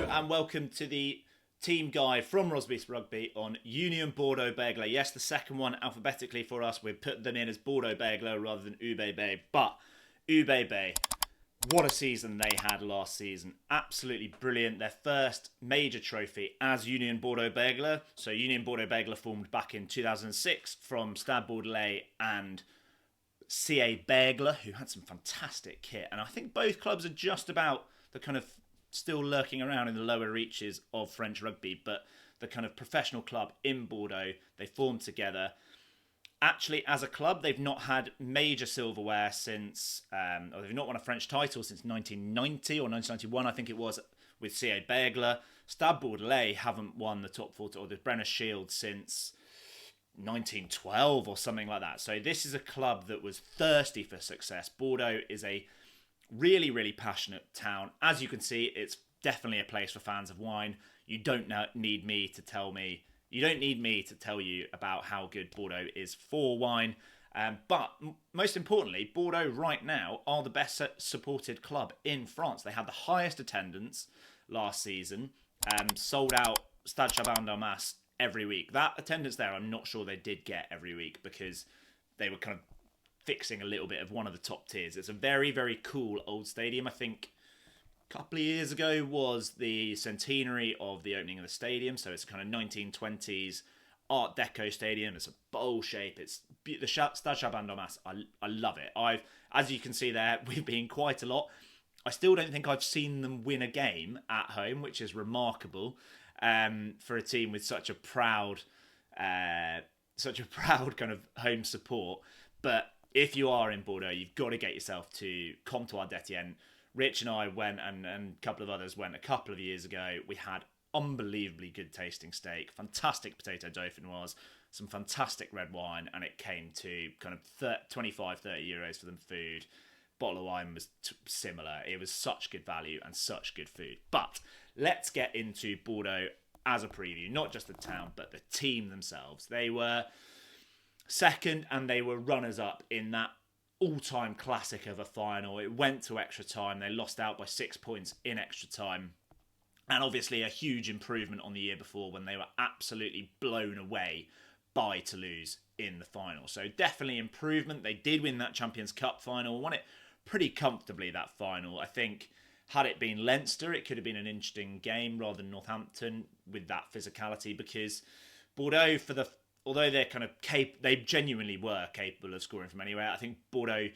Hello and welcome to the team guide from Rosbifs Rugby on Union Bordeaux-Bègles. Yes, the second one alphabetically for us. We've put them in as Bordeaux-Bègles rather than UBB. But UBB, what a season they had last season. Absolutely brilliant. Their first major trophy as Union Bordeaux-Bègles. So Union Bordeaux-Bègles formed back in 2006 from Stade Bordelais and CA Bègles, who had some fantastic kit. And I think both clubs are just about the kind of still lurking around in the lower reaches of French rugby, but the kind of professional club in Bordeaux, they formed together. Actually, as a club, they've not had major silverware since, or they've not won a French title since 1990 or 1991, I think it was, with CA Bègles. Stade Bordelais haven't won the top 4 or the Brenner Shield since 1912 or something like that. So this is a club that was thirsty for success. Bordeaux is a really, really passionate town. As you can see, it's definitely a place for fans of wine. You don't need me to tell you about how good Bordeaux is for wine. But most importantly, Bordeaux right now are the best supported club in France. They had the highest attendance last season, sold out Stade Chaban-Delmas every week. That attendance there, I'm not sure they did get every week because they were kind of fixing a little bit of one of the top tiers. It's a very, very cool old stadium. I think a couple of years ago was the centenary of the opening of the stadium. So it's a kind of 1920s Art Deco stadium. It's a bowl shape. It's the Stade Chaban-Delmas. I love it. As you can see there, we've been quite a lot. I still don't think I've seen them win a game at home, which is remarkable for a team with such a proud kind of home support. But if you are in Bordeaux, you've got to get yourself to Comptoir d'Etienne. Rich and I went, and a couple of others went a couple of years ago. We had unbelievably good tasting steak, fantastic potato dauphinoise, some fantastic red wine, and it came to kind of 25, 30 euros for the food. Bottle of wine was similar. It was such good value and such good food. But let's get into Bordeaux as a preview, not just the town, but the team themselves. They were second and they were runners-up in that all-time classic of a final. It went to extra time. They lost out by 6 points in extra time. And obviously a huge improvement on the year before when they were absolutely blown away by Toulouse in the final. So definitely improvement. They did win that Champions Cup final, won it pretty comfortably, that final. I think had it been Leinster, it could have been an interesting game rather than Northampton with that physicality, because Bordeaux, although they're kind of they genuinely were capable of scoring from anywhere. I think Bordeaux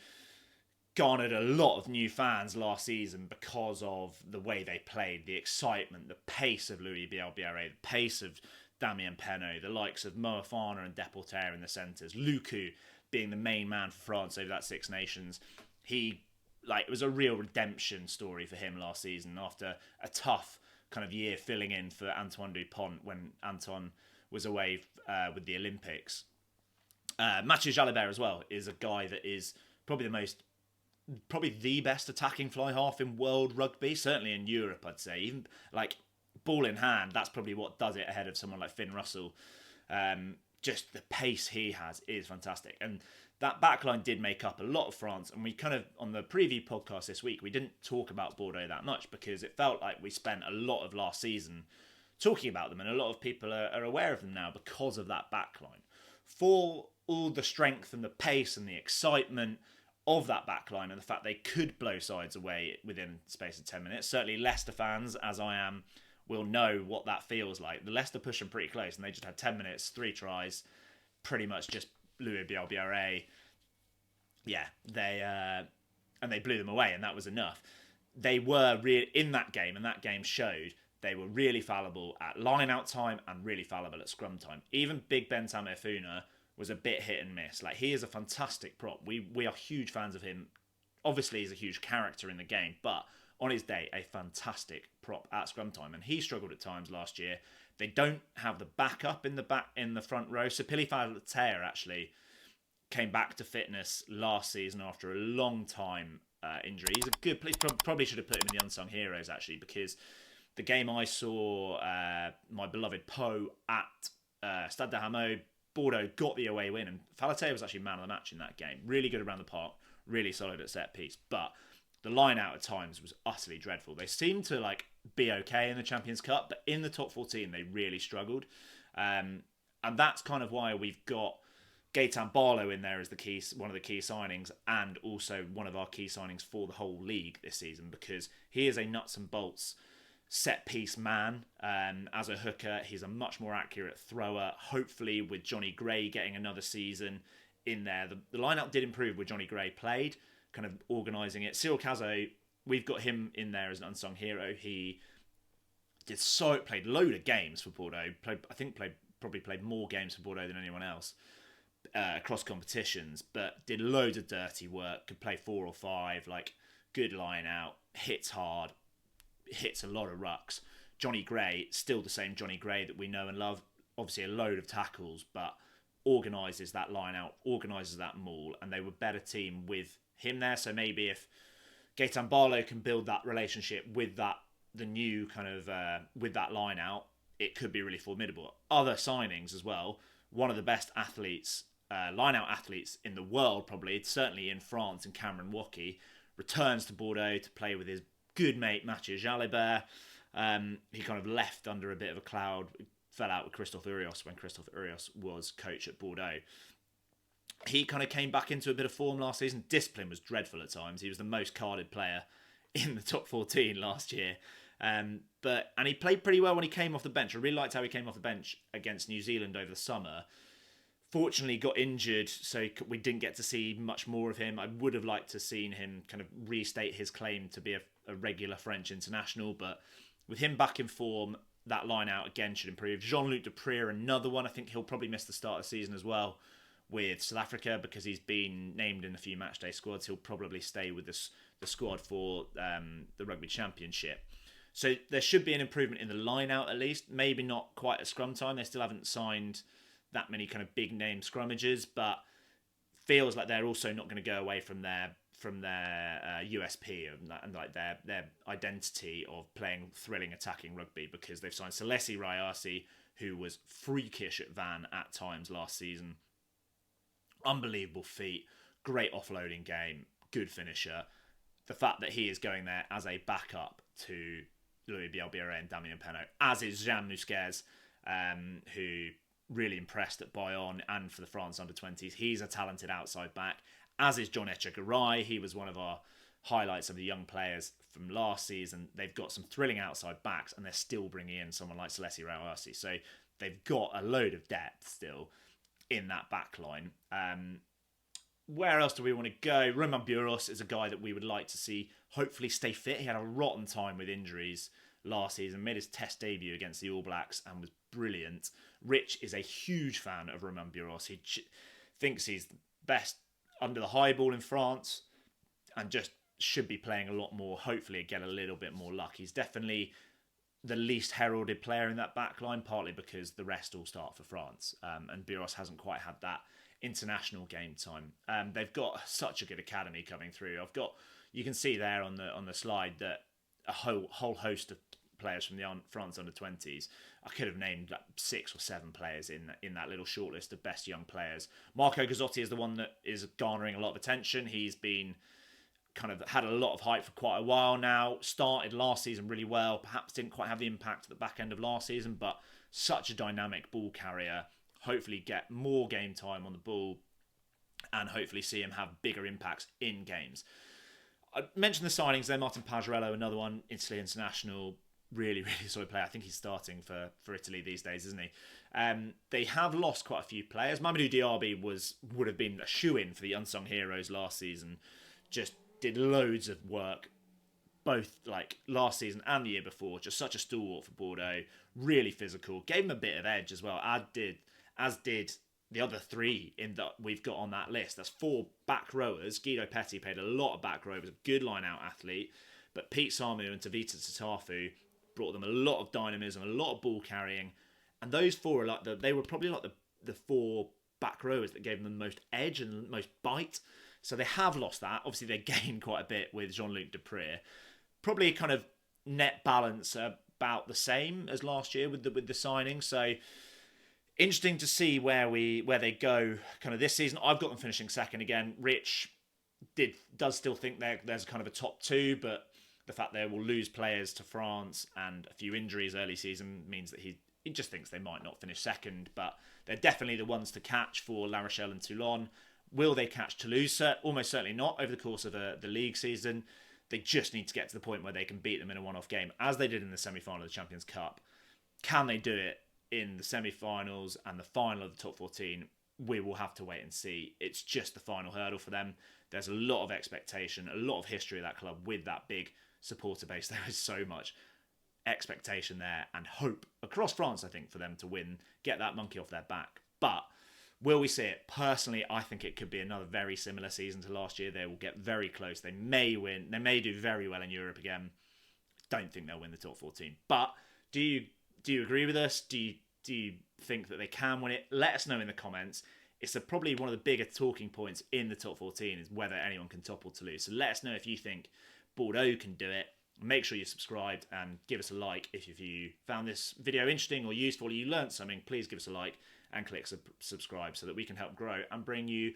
garnered a lot of new fans last season because of the way they played, the excitement, the pace of Louis Bielbiaré, the pace of Damien Penaud, the likes of Moefana and Deporter in the centres, Lucu being the main man for France over that Six Nations. It was a real redemption story for him last season after a tough kind of year filling in for Antoine Dupont when Anton was away with the Olympics. Mathieu Jalibert as well is a guy that is probably the best attacking fly half in world rugby, certainly in Europe, I'd say. Even like ball in hand, that's probably what does it ahead of someone like Finn Russell. Just the pace he has is fantastic. And that backline did make up a lot of France. And we kind of, on the preview podcast this week, we didn't talk about Bordeaux that much because it felt like we spent a lot of last season talking about them, and a lot of people are aware of them now because of that backline. For all the strength and the pace and the excitement of that backline and the fact they could blow sides away within the space of 10 minutes, certainly Leicester fans, as I am, will know what that feels like. The Leicester pushed them pretty close, and they just had 10 minutes, 3 tries, pretty much just Louis Bielbiaré. Yeah, they blew them away, and that was enough. They were in that game, and that game showed they were really fallible at line-out time and really fallible at scrum time. Even Big Ben Tameifuna was a bit hit and miss. Like, he is a fantastic prop. We are huge fans of him. Obviously, he's a huge character in the game, but on his day, a fantastic prop at scrum time. And he struggled at times last year. They don't have the backup in the front row. So Pili Falatea actually came back to fitness last season after a long time injury. He's a good player. Probably should have put him in the unsung heroes, actually, because the game I saw my beloved Pau at Stade de Hameau, Bordeaux got the away win, and Falatea was actually man of the match in that game. Really good around the park, really solid at set piece. But the line out at times was utterly dreadful. They seemed to like be okay in the Champions Cup, but in the top 14 they really struggled. And that's kind of why we've got Gaetan Barlow in there as one of the key signings, and also one of our key signings for the whole league this season, because he is a nuts and bolts set piece man. As a hooker, he's a much more accurate thrower. Hopefully, with Johnny Gray getting another season in there, the lineup did improve with Johnny Gray played, kind of organising it. Cyril Cazzo, we've got him in there as an unsung hero. He played a load of games for Bordeaux. Probably played more games for Bordeaux than anyone else across competitions, but did loads of dirty work. Could play 4 or 5, like good line out, hits hard, hits a lot of rucks. Johnny Gray, still the same Johnny Gray that we know and love. Obviously a load of tackles, but organises that line out, organises that maul, and they were a better team with him there. So maybe if Gaetan Barlow can build that relationship with the new kind of with that line out, it could be really formidable. Other signings as well. One of the best athletes, line-out athletes in the world, probably, certainly in France, and Cameron Woki, returns to Bordeaux to play with his good mate Mathieu Jalibert. He kind of left under a bit of a cloud, fell out with Christophe Urios when Christophe Urios was coach at Bordeaux. He kind of came back into a bit of form last season. Discipline was dreadful at times. He was the most carded player in the top 14 last year. And he played pretty well when he came off the bench. I really liked how he came off the bench against New Zealand over the summer. Fortunately, got injured, so we didn't get to see much more of him. I would have liked to seen him kind of restate his claim to be a regular French international, but with him back in form, that line out again should improve. Jean-Luc Depree, another one. I think he'll probably miss the start of the season as well with South Africa because he's been named in a few matchday squads. He'll probably stay with the squad for the Rugby Championship. So there should be an improvement in the line out at least. Maybe not quite at scrum time. They still haven't signed that many kind of big name scrummages, but feels like they're also not going to go away from their USP and like their identity of playing thrilling attacking rugby, because they've signed Salesi Rayasi, who was freakish at Van at times last season. Unbelievable feet, great offloading game, good finisher. The fact that he is going there as a backup to Louis Bielbiere and Damien Penaud, as is Jean Musquez, who really impressed at Bayonne and for the France under-20s. He's a talented outside back, as is John Echegaray. He was one of our highlights of the young players from last season. They've got some thrilling outside backs, and they're still bringing in someone like Salesi Rayasi. So they've got a load of depth still in that back line. Where else do we want to go? Romain Buros is a guy that we would like to see hopefully stay fit. He had a rotten time with injuries last season, made his test debut against the All Blacks and was brilliant. Rich is a huge fan of Romain Buros. He thinks he's the best under the high ball in France and just should be playing a lot more, hopefully get a little bit more luck. He's definitely the least heralded player in that back line, partly because the rest all start for France, and Buros hasn't quite had that international game time. They've got such a good academy coming through. You can see there on the slide that a whole host of players from the France under-20s. I could have named like 6 or 7 players in that little shortlist of best young players. Marco Gazzotti is the one that is garnering a lot of attention. He's been kind of had a lot of hype for quite a while now. Started last season really well. Perhaps didn't quite have the impact at the back end of last season, but such a dynamic ball carrier. Hopefully get more game time on the ball and hopefully see him have bigger impacts in games. I mentioned the signings there. Martin Pagerello, another one, Italy international, really, really solid player. I think he's starting for Italy these days, isn't he? They have lost quite a few players. Mamadou Diaby would have been a shoo-in for the unsung heroes last season. Just did loads of work, both like last season and the year before. Just such a stalwart for Bordeaux. Really physical. Gave him a bit of edge as well, as did the other 3 that we've got on that list. That's 4 back rowers. Guido Petty played a lot of back row. He was a good line-out athlete. But Pete Samu and Tavita Tatafu brought them a lot of dynamism, a lot of ball carrying. And those 4 are they were probably like the 4 back rowers that gave them the most edge and the most bite. So they have lost that. Obviously, they gained quite a bit with Jean-Luc Depree. Probably kind of net balance about the same as last year with the signing. So interesting to see where they go kind of this season. I've got them finishing second again. Rich, does still think there's kind of a top two, but the fact they will lose players to France and a few injuries early season means that he just thinks they might not finish second, but they're definitely the ones to catch for La Rochelle and Toulon. Will they catch Toulouse? Almost certainly not over the course of the league season. They just need to get to the point where they can beat them in a one-off game, as they did in the semi-final of the Champions Cup. Can they do it in the semi-finals and the final of the top 14? We will have to wait and see. It's just the final hurdle for them. There's a lot of expectation, a lot of history of that club with that big supporter base. There is so much expectation there and hope across France, I think, for them to win, get that monkey off their back. But will we see it? Personally, I think it could be another very similar season to last year. They will get very close. They may win. They may do very well in Europe again. Don't think they'll win the top 14. But do you agree with us? Do you think that they can win it? Let us know in the comments. It's probably one of the bigger talking points in the top 14 is whether anyone can topple Toulouse. So let us know if you think Bordeaux can do it. Make sure you're subscribed and give us a like if you found this video interesting or useful or you learned something. Please give us a like and click subscribe so that we can help grow and bring you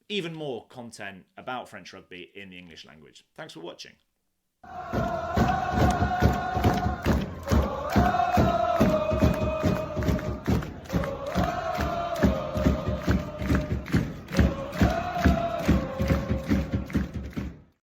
even more content about French rugby in the English language. Thanks for watching.